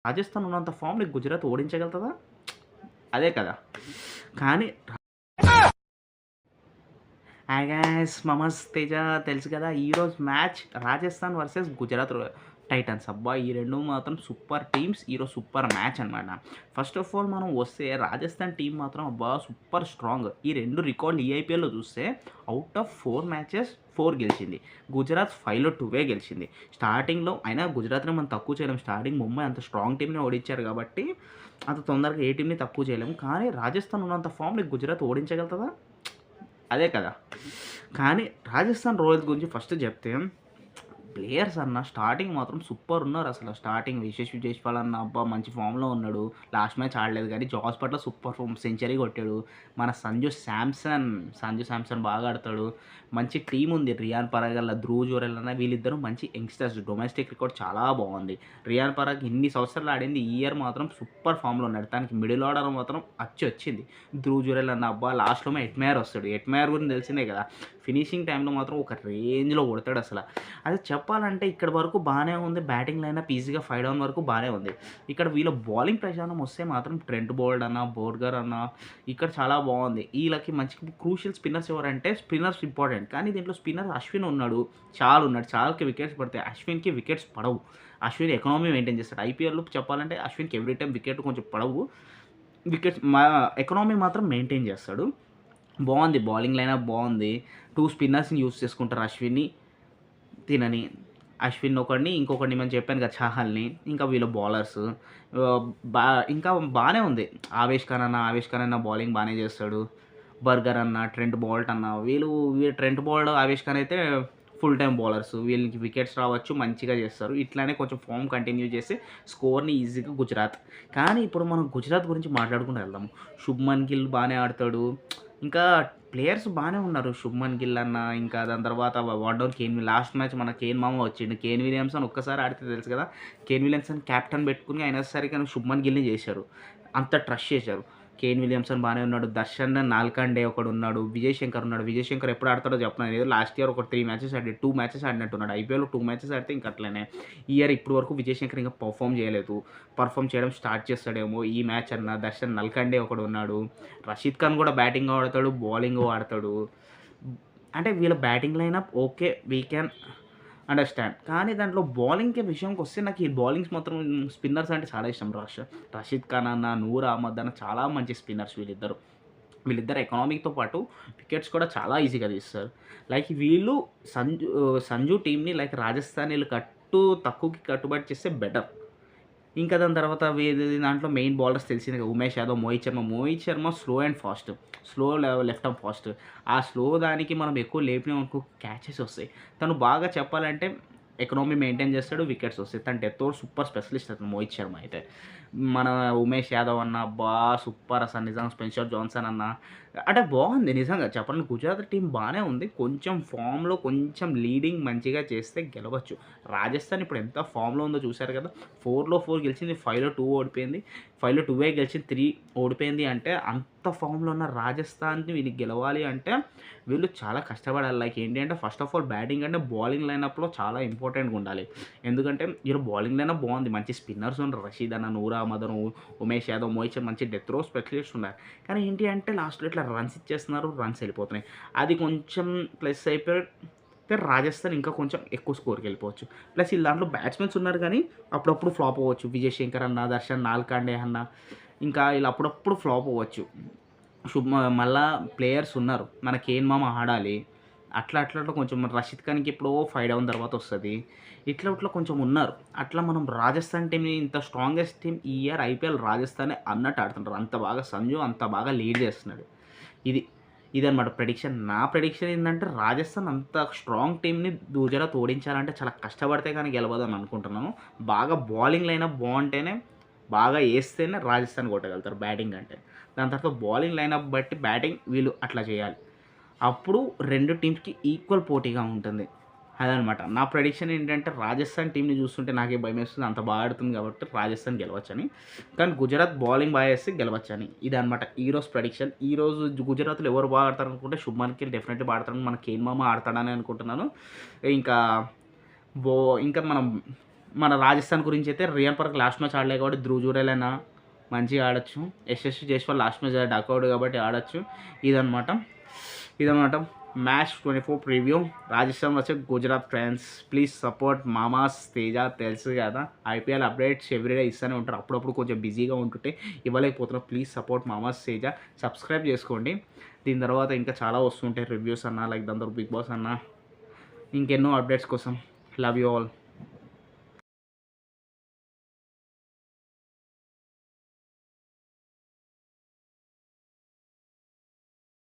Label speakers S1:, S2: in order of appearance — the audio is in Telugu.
S1: రాజస్థాన్ ఉన్నంత ఫామ్‌ని గుజరాత్ ఓడించగలుగుతదా? అదే కదా! కానీ హాయ్ గైస్ మమస్ తేజ తెలుసు కదా! ఈరోజు match Rajasthan versus Gujarat Titans. అబ్బా! ఈ 2 మాత్రం సూపర్ టీమ్స్. ఈరోజు సూపర్ మ్యాచ్ అనమాట. ఫస్ట్ ఆఫ్ ఆల్ మనం వస్తే రాజస్థాన్ టీమ్ మాత్రం అబ్బా! Super strong. ఈ 2 రికార్డులు ఈ ఐపీఎల్‌లో చూస్తే ఔట్ ఆఫ్ 4 మ్యాచెస్ 4 గెలిచింది. గుజరాత్ 5లో 2 గెలిచింది. స్టార్టింగ్‌లో అయినా గుజరాత్‌ని మనం తక్కువ చేయలేం. స్టార్టింగ్ ముంబై అంత స్ట్రాంగ్ టీమ్‌ని ఓడించారు కాబట్టి అంత తొందరగా ఏ టీమ్‌ని తక్కువ చేయలేము. కానీ రాజస్థాన్ ఉన్నంత ఫామ్‌ని గుజరాత్ ఓడించగలుగుతదా? అదే కదా! కానీ రాజస్థాన్ రాయల్స్ గురించి ఫస్ట్ చెప్తే ప్లేయర్స్ అన్న స్టార్టింగ్ మాత్రం సూపర్ ఉన్నారు అసలు. స్టార్టింగ్ యశస్వి జైస్వాల్ అన్న అబ్బా! మంచి ఫామ్‌లో ఉన్నాడు. లాస్ట్ మ్యాచ్ ఆడలేదు కానీ జాస్ బట్లర్ సూపర్ సెంచరీ కొట్టాడు. మన సంజు శాంసన్ బాగా ఆడతాడు. మంచి టీమ్ ఉంది. రియాన్ పరాగ్ అలా, ధ్రువ్ జురెల్ అన్న వీళ్ళిద్దరూ మంచి యంగ్‌స్టర్స్. డొమెస్టిక్ రికార్డ్ చాలా బాగుంది. రియాన్ పరాగ్ ఇన్ని సంవత్సరాలు ఆడింది. ఈ ఇయర్ మాత్రం సూపర్ ఫామ్‌లో ఉన్నాడు. తనకి మిడిల్ ఆర్డర్ మాత్రం వచ్చింది. ధ్రువ్ జురెల్ అన్న అబ్బా! లాస్ట్‌లో ఎట్మయర్ వస్తాడు. ఎట్మయర్ గురించి తెలిసిందే కదా! ఫినిషింగ్ టైంలో మాత్రం ఒక రేంజ్‌లో కొడతాడు అసల. అదే చెప్పాలంటే ఇక్కడి వరకు బానే ఉంది. బ్యాటింగ్ లైనప్ ఈజీగా 5 డౌన్ వరకు బానే ఉంది. ఇక్కడ వీళ్ళ బౌలింగ్ ప్రశానం వస్తే మాత్రం ట్రెంట్ బోల్ట్ అన్న, బోర్గర్ అన్న ఇక్కడ చాలా బాగుంది. వీళ్ళకి మంచి క్రూషియల్ స్పిన్నర్స్ ఎవరంటే స్పిన్నర్స్ ఇంపార్టెంట్. కానీ దీంట్లో స్పిన్నర్ అశ్విన్ ఉన్నాడు. చాలాకి వికెట్స్ పడతాయి. అశ్విన్‌కి వికెట్స్ పడవు. అశ్విన్ ఎకానమీ మెయింటైన్ చేస్తాడు. ఐపీఎల్‌లో చెప్పాలంటే అశ్విన్‌కి ఎవ్రీ టైమ్ వికెట్ కొంచెం పడవు. వికెట్స్ ఎకానమీ మాత్రం మెయింటైన్ చేస్తాడు. బాగుంది. బౌలింగ్ లైనప్ బాగుంది. 2 స్పిన్నర్స్‌ని యూజ్ చేసుకుంటారు అశ్విన్‌ని. తినని అశ్విన్ ఒకడిని, ఇంకొకడిని మనం చెప్పాను కదా చాహల్‌ని. ఇంకా వీళ్ళ బౌలర్స్ ఆహ్, బా ఇంకా బానే ఉంది. ఆవేష్ ఖాన్ అన్న బౌలింగ్ బానే చేస్తాడు. బర్గర్ అన్న, ట్రెంట్ బోల్ట్ అన్న ట్రెంట్ బోల్ట్, ఆవేష్ ఖాన్ అయితే ఫుల్ టైమ్ బౌలర్స్. వీళ్ళకి వికెట్స్ రావచ్చు, మంచిగా చేస్తారు. ఇట్లానే కొంచెం ఫామ్ కంటిన్యూ చేసి స్కోర్‌ని ఈజీగా గుజరాత్. కానీ ఇప్పుడు మనం గుజరాత్ గురించి మాట్లాడుకుంటూ వెళ్దాము. శుభ్మన్ గిల్ బానే ఆడతాడు. ఇంకా ప్లేయర్స్ బానే ఉన్నారు. శుభ్మన్ గిల్ అన్న, ఇంకా దాని తర్వాత వన్ డౌన్ లాస్ట్ మ్యాచ్ మన కేన్ మామ వచ్చిండు. కేన్ విలియమ్సన్ ఒక్కసారి ఆడితే తెలుసు కదా! కేన్ విలియమ్సన్ కెప్టెన్ పెట్టుకొని అయినా సరే కానీ శుభ్మన్ గిల్‌ని చేశారు. అంత ట్రస్ట్ చేశారు. కేన్ విలియమ్సన్ బానే ఉన్నాడు. దర్శన్ నాల్కండే ఒకడున్నాడు. విజయ్ శంకర్ ఉన్నాడు. విజయ్ శంకర్ ఎప్పుడు ఆడతాడో చెప్పను. ఏదో లాస్ట్ ఇయర్ ఒక 3 మ్యాచెస్ ఆడాడు. 2 మ్యాచెస్ ఆడినట్టున్నాడు. ఐపీఎల్‌లో 2 మ్యాచెస్ ఆడితే ఇంక అట్లనే. ఈ ఇయర్ ఇప్పటి వరకు విజయ్ శంకర్ ఇంకా పర్ఫార్మ్ చేయలేదు. పర్ఫార్మ్ చేయడం స్టార్ట్ చేస్తాడేమో ఈ మ్యాచ్ అన్నా. దర్శన్ నల్కండే ఒకడున్నాడు. రషీద్ ఖాన్ కూడా బ్యాటింగ్ ఆడతాడు, బౌలింగ్ ఆడతాడు. అంటే వీళ్ళ batting lineup okay. We can understand. కానీ దాంట్లో బౌలింగ్‌కి విషయంకొస్తే నాకు ఈ బౌలింగ్స్ మాత్రం స్పిన్నర్స్ అంటే చాలా ఇష్టం. రషీద్ ఖాన్ అన్న, నూర్ అహ్మద్ అన్న చాలా మంచి స్పిన్నర్స్ వీళ్ళిద్దరు. వీళ్ళిద్దరు ఎకనామిక్‌తో పాటు వికెట్స్ కూడా చాలా ఈజీగా తీస్తారు. లైక్ వీళ్ళు సంజు టీమ్‌ని లైక్ రాజస్థాన్ ఈళ్ళు తక్కువకి కట్టుబడి చేస్తే బెటర్. ఇంకా దాని తర్వాత దాంట్లో మెయిన్ బౌలర్స్ తెలిసిందే కదా! Umesh Yadav, Mohit Sharma slow and fast. Left arm fast. ఆ స్లో దానికి మనం ఎక్కువ లేపినామనుకో క్యాచెస్ వస్తాయి. తను బాగా చెప్పాలంటే ఎకనామీ మెయింటైన్ చేస్తాడు. వికెట్స్ వస్తాయి. తను డెత్ ఓవర్ సూపర్ స్పెషలిస్ట్ అతను మోహిత్ శర్మ అయితే. మన ఉమేష్ యాదవ్ అన్న అబ్బా! సూపర్ అసలు నిజంగా స్పెన్సర్ జాన్సన్ అన్న అంటే బాగుంది నిజంగా చెప్పాలంటే గుజరాత్ టీమ్ బానే ఉంది. కొంచెం ఫామ్‌లో కొంచెం లీడింగ్ మంచిగా చేస్తే గెలవచ్చు. రాజస్థాన్ ఇప్పుడు ఎంత ఫామ్‌లో ఉందో చూసారు కదా! 4లో 4 గెలిచింది. 5లో 2 ఓడిపోయింది. 5లో 2 గెలిచింది. 3 ఓడిపోయింది అంటే అంత ఫామ్‌లో ఉన్న రాజస్థాన్‌ని వీళ్ళు గెలవాలి అంటే వీళ్ళు చాలా కష్టపడాలి. లైక్ ఏంటి అంటే ఫస్ట్ ఆఫ్ ఆల్ బ్యాటింగ్ అంటే బౌలింగ్ లైనప్‌లో చాలా ఇంపార్టెంట్‌గా ఉండాలి. ఎందుకంటే వీళ్ళ బౌలింగ్ లైనప్ బాగుంది. మంచి స్పిన్నర్స్ ఉన్నారు. రషీద్ అన్న, నూర్ అహ్మద్, ఉమేష్ యాదవ్, మోహిత్ శర్మ మంచి డెత్ త్రో స్పెషలిస్ట్స్ ఉన్నారు. కానీ ఏంటి అంటే లాస్ట్‌లో ఇట్లా రన్స్ ఇచ్చేస్తున్నారు. రన్స్ వెళ్ళిపోతున్నాయి. అది కొంచెం ప్లస్ అయిపోతే రాజస్థాన్ ఇంకా కొంచెం ఎక్కువ స్కోర్‌కి వెళ్ళిపోవచ్చు. ప్లస్ వీళ్ళ దాంట్లో బ్యాట్స్‌మెన్స్ ఉన్నారు కానీ అప్పుడప్పుడు ఫ్లాప్ అవ్వచ్చు. విజయ్ శంకర్ అన్న, దర్శన్ నాల్కండే అన్న ఇంకా ఇలా అప్పుడప్పుడు ఫ్లాప్ అవ్వచ్చు. మళ్ళా ప్లేయర్స్ ఉన్నారు. మన కేన్ మామ ఆడాలి. అట్లా కొంచెం రషీద్ ఖాన్‌కి ఎప్పుడో 5 డౌన్ తర్వాత వస్తది. ఇట్లా కొంచెం ఉన్నారు. అట్లా మనం రాజస్థాన్ టీమ్‌ని ఇంత స్ట్రాంగెస్ట్ టీమ్ ఈ ఇయర్ ఐపీఎల్ రాజస్థానే అన్నట్టు ఆడుతుంటారు. అంత బాగా సంజు అంత బాగా లీడ్ చేస్తున్నాడు. ఇది ఇదనమాట ప్రెడిక్షన్. నా ప్రెడిక్షన్ ఏందంటే రాజస్థాన్ అంత స్ట్రాంగ్ టీమ్‌ని గుజరాత్ ఓడించాలంటే చాలా కష్టపడితే గాని గెలవదని అనుకుంటున్నాను. బాగా బౌలింగ్ లైనప్ బావుంటేనే బాగా ఏస్తేనే రాజస్థాన్ కొట్టగలుగుతారు బ్యాటింగ్ అంటే. దాని తర్వాత బౌలింగ్ లైనప్ బట్టి బ్యాటింగ్ వీళ్ళు అట్లా చేయాలి. అప్పుడు 2 టీమ్స్‌కి ఈక్వల్ పోటీగా ఉంటుంది. అదనమాట. నా ప్రెడిక్షన్ ఏంటంటే రాజస్థాన్ టీమ్‌ని చూస్తుంటే నాకే భయమేస్తుంది. అంత బాగా ఆడుతుంది కాబట్టి రాజస్థాన్ గెలవచ్చని. కానీ గుజరాత్ బౌలింగ్ బాగా ఏస్తే గెలవచ్చని. ఇదనమాట ఈరోజు ప్రెడిక్షన్. ఈరోజు గుజరాత్‌లో ఎవరు బాగా ఆడతారనుకుంటే శుభ్‌మన్ గిల్ డెఫినెట్‌లీ ఆడతాడని మన కేన్ మామ ఆడతాడని అనుకుంటున్నాను. ఇంకా బో ఇంకా మనం మన రాజస్థాన్ గురించి అయితే రియాన్ పరాగ్ లాస్ట్ మ్యాచ్ ఆడలే కాబట్టి ధ్రువ్ జురేల్ మంచిగా ఆడొచ్చు. Yashasvi Jaiswal last match duck out కాబట్టి ఆడొచ్చు. ఇదన్నమాట మ్యాచ్ 24 ప్రివ్యూ. రాజస్థాన్ వచ్చే గుజరాత్ ఫ్రాన్స్. ప్లీజ్ సపోర్ట్ మామాస్ తేజ. తెలుసు కదా ఐపీఎల్ అప్డేట్స్ ఎవ్రీడే ఇస్తూనే ఉంటారు. అప్పుడప్పుడు కొంచెం బిజీగా ఉంటుంటే ఇవ్వలేకపోతున్నాం. ప్లీజ్ సపోర్ట్ మామాస్ తేజ. సబ్స్క్రైబ్ చేసుకోండి. దీని తర్వాత ఇంకా చాలా వస్తుంటాయి రివ్యూస్ అన్న, లైక్ దాని తర్వాత బిగ్ బాస్ అన్న, ఇంకెన్నో అప్డేట్స్ కోసం. Love you all.